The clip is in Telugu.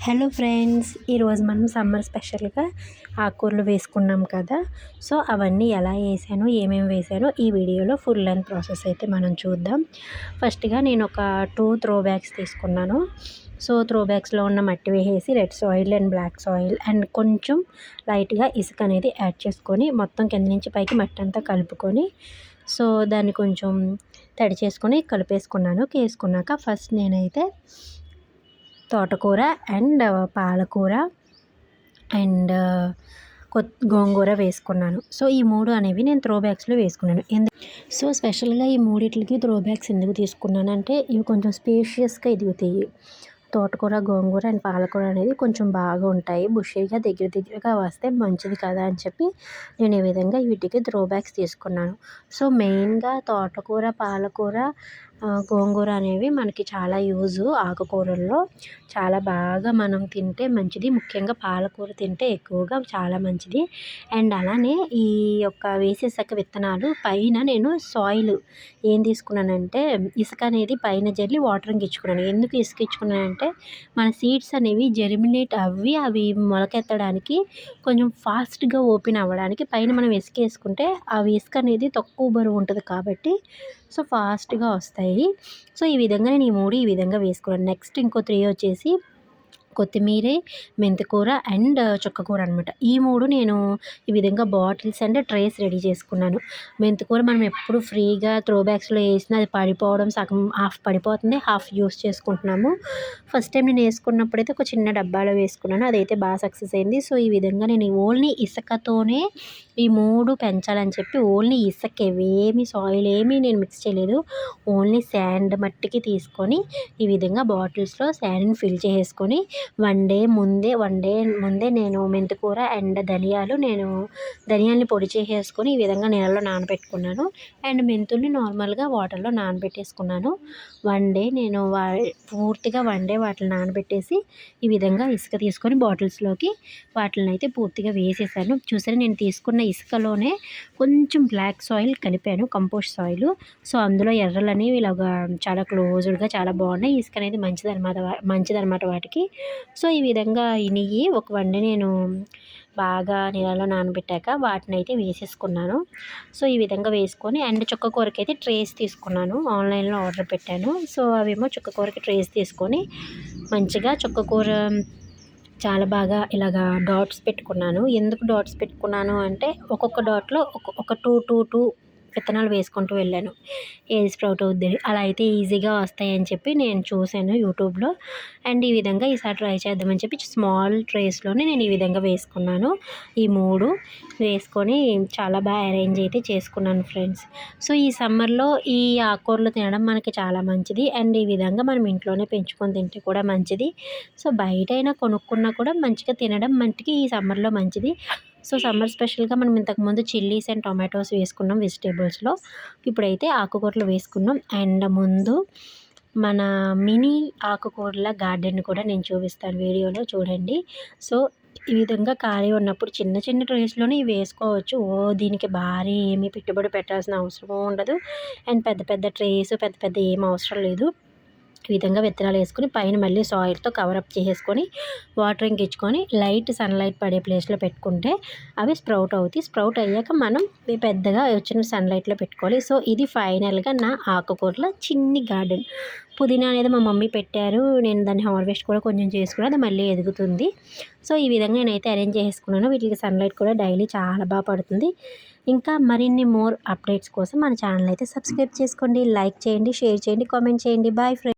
హలో ఫ్రెండ్స్, ఈరోజు మనం సమ్మర్ స్పెషల్గా ఆకుకూరలు వేసుకున్నాం కదా. సో అవన్నీ ఎలా వేసానో ఏమేమి వేసానో ఈ వీడియోలో ఫుల్ లెంత్ ప్రాసెస్ అయితే మనం చూద్దాం. ఫస్ట్గా నేను ఒక 2 త్రో బ్యాగ్స్ తీసుకున్నాను. సో త్రో బ్యాగ్స్లో ఉన్న మట్టి వేసేసి red soil and black soil and కొంచెం లైట్గా ఇసుక అనేది యాడ్ చేసుకొని మొత్తం కింద నుంచి పైకి మట్టి అంతా కలుపుకొని సో దాన్ని కొంచెం తడి చేసుకొని కలిపేసుకున్నాను. వేసుకున్నాక ఫస్ట్ నేనైతే తోటకూర అండ్ పాలకూర అండ్ గోంగూర వేసుకున్నాను. సో ఈ 3 అనేవి నేను త్రో బ్యాగ్స్లో వేసుకున్నాను. సో స్పెషల్గా ఈ మూడిట్లకి త్రో బ్యాగ్స్ ఎందుకు తీసుకున్నానంటే ఇవి కొంచెం స్పేషియస్గా ఎదుగుతాయి. తోటకూర, గోంగూర అండ్ పాలకూర అనేది కొంచెం బాగా ఉంటాయి. బుషీగా దగ్గరగా వస్తే మంచిది కదా అని చెప్పి నేను ఈ విధంగా వీటికి త్రో బ్యాగ్స్ తీసుకున్నాను. సో మెయిన్గా తోటకూర, పాలకూర, గోంగూర అనేవి మనకి చాలా ఆకుకూరల్లో చాలా బాగా మనం తింటే మంచిది. ముఖ్యంగా పాలకూర తింటే ఎక్కువగా చాలా మంచిది. అండ్ అలానే ఈ యొక్క వేసేసాక విత్తనాలు పైన నేను సాయిల్ ఏం తీసుకున్నానంటే ఇసుక అనేది పైన జల్లి వాటరింగ్ ఇచ్చుకున్నాను. ఎందుకు ఇసుక ఇచ్చుకున్నానంటే మన సీడ్స్ అనేవి జెర్మినేట్ అవి మొలకెత్తడానికి కొంచెం ఫాస్ట్గా ఓపెన్ అవ్వడానికి పైన మనం ఇసుక వేసుకుంటే ఇసుక అనేది తక్కువ బరువు ఉంటుంది కాబట్టి సో ఫాస్ట్గా వస్తాయి. సో ఈ విధంగా నేను ఈ 3 ఈ విధంగా వేసుకున్నాను. నెక్స్ట్ ఇంకో 3 వచ్చేసి కొత్తిమీర, మెంతికూర అండ్ చుక్కకూర అనమాట. ఈ 3 నేను ఈ విధంగా బాటిల్స్ అండ్ ట్రేస్ రెడీ చేసుకున్నాను. మెంతికూర మనం ఎప్పుడు ఫ్రీగా త్రో బ్యాగ్స్లో వేసినా అది పడిపోవడం, సగం హాఫ్ పడిపోతుంది, హాఫ్ యూస్ చేసుకుంటున్నాము. ఫస్ట్ టైం నేను వేసుకున్నప్పుడైతే ఒక చిన్న డబ్బాలో వేసుకున్నాను, అదైతే బాగా సక్సెస్ అయింది. సో ఈ విధంగా నేను ఓన్లీ ఇసుకతోనే ఈ 3 పెంచాలని చెప్పి ఓన్లీ ఇసుకే, సాయిల్ ఏమీ నేను మిక్స్ చేయలేదు. ఓన్లీ శాండ్ మట్టికి తీసుకొని ఈ విధంగా బాటిల్స్లో శాండ్ని ఫిల్ చేసుకొని వన్ డే ముందే నేను మెంతికూర అండ్ ధనియాల్ని పొడి చేసేసుకొని ఈ విధంగా నీళ్ళలో నానబెట్టుకున్నాను. అండ్ మెంతుల్ని నార్మల్గా వాటర్లో నానబెట్టేసుకున్నాను. నేను పూర్తిగా వాటిని నానబెట్టేసి ఈ విధంగా ఇసుక తీసుకొని బాటిల్స్లోకి వాటిని అయితే పూర్తిగా వేసేసాను. చూసారా, నేను తీసుకున్న ఇసుకలోనే కొంచెం బ్లాక్ సాయిల్ కలిపాను, కంపోస్ట్ సాయిల్. సో అందులో ఎర్రలు అనేవి ఇలాగా చాలా క్లోజ్డ్గా చాలా బాగున్నాయి. ఇసుక అనేది మంచిదన్నమాట వాటికి. సో ఈ విధంగా ఒక వన్ డే నేను బాగా నీళ్ళలో నానబెట్టాక వాటిని అయితే వేసేసుకున్నాను. సో ఈ విధంగా వేసుకొని అండ్ చుక్కకూరకి అయితే ట్రేస్ తీసుకున్నాను, ఆన్లైన్లో ఆర్డర్ పెట్టాను. సో అవేమో చుక్కకూరకి ట్రేస్ తీసుకొని మంచిగా చుక్కకూర చాలా బాగా ఇలాగా డాట్స్ పెట్టుకున్నాను. ఎందుకు డాట్స్ పెట్టుకున్నాను అంటే ఒక్కొక్క డాట్లో ఒక 2 విత్తనాలు వేసుకుంటూ వెళ్ళాను, ఏది స్ప్రౌట్ అవుద్ది అలా అయితే ఈజీగా వస్తాయని చెప్పి నేను చూశాను యూట్యూబ్లో. అండ్ ఈ విధంగా ఈసారి ట్రై చేద్దామని చెప్పి స్మాల్ ట్రేస్లోనే నేను ఈ విధంగా వేసుకున్నాను. ఈ 3 వేసుకొని చాలా బాగా అరేంజ్ అయితే చేసుకున్నాను ఫ్రెండ్స్. సో ఈ సమ్మర్లో ఈ ఆకుకూరలు తినడం మనకి చాలా మంచిది. అండ్ ఈ విధంగా మనం ఇంట్లోనే పెంచుకొని తింటే కూడా మంచిది. సో బయటైనా కొనుక్కున్నా కూడా మంచిగా తినడం మనకి ఈ సమ్మర్లో మంచిది. సో సమ్మర్ స్పెషల్గా మనం ఇంతకుముందు చిల్లీస్ అండ్ టొమాటోస్ వేసుకున్నాం వెజిటేబుల్స్లో, ఇప్పుడైతే ఆకుకూరలు వేసుకున్నాం. అండ్ ముందు మన మినీ ఆకుకూరల గార్డెన్ కూడా నేను చూపిస్తాను, వీడియోలో చూడండి. సో ఈ విధంగా ఖాళీ ఉన్నప్పుడు చిన్న చిన్న ట్రేస్లోనే ఇవి వేసుకోవచ్చు. దీనికి భారీ ఏమీ పెట్టుబడి పెట్టాల్సిన అవసరం ఉండదు. అండ్ పెద్ద ట్రేస్ ఏం అవసరం లేదు. ఈ విధంగా విత్తనాలు వేసుకొని పైన మళ్ళీ సాయిల్తో కవరప్ చేసుకొని వాటరింగ్ ఇచ్చుకొని లైట్ సన్లైట్ పడే ప్లేస్లో పెట్టుకుంటే అవి స్ప్రౌట్ అవుతాయి. స్ప్రౌట్ అయ్యాక మనం పెద్దగా వచ్చిన సన్లైట్లో పెట్టుకోవాలి. సో ఇది ఫైనల్గా నా ఆకుకూరల చిన్ని గార్డెన్. పుదీనా అనేది మా మమ్మీ పెట్టారు, నేను దాన్ని హార్వెస్ట్ కూడా కొంచెం చేసుకుని అది మళ్ళీ ఎదుగుతుంది. సో ఈ విధంగా నేనైతే అరేంజ్ చేసుకున్నాను. వీటికి సన్లైట్ కూడా డైలీ చాలా బాగా పడుతుంది. ఇంకా మరిన్ని మోర్ అప్డేట్స్ కోసం మన ఛానల్ అయితే సబ్స్క్రైబ్ చేసుకోండి, లైక్ చేయండి, షేర్ చేయండి, కామెంట్ చేయండి. Bye friends.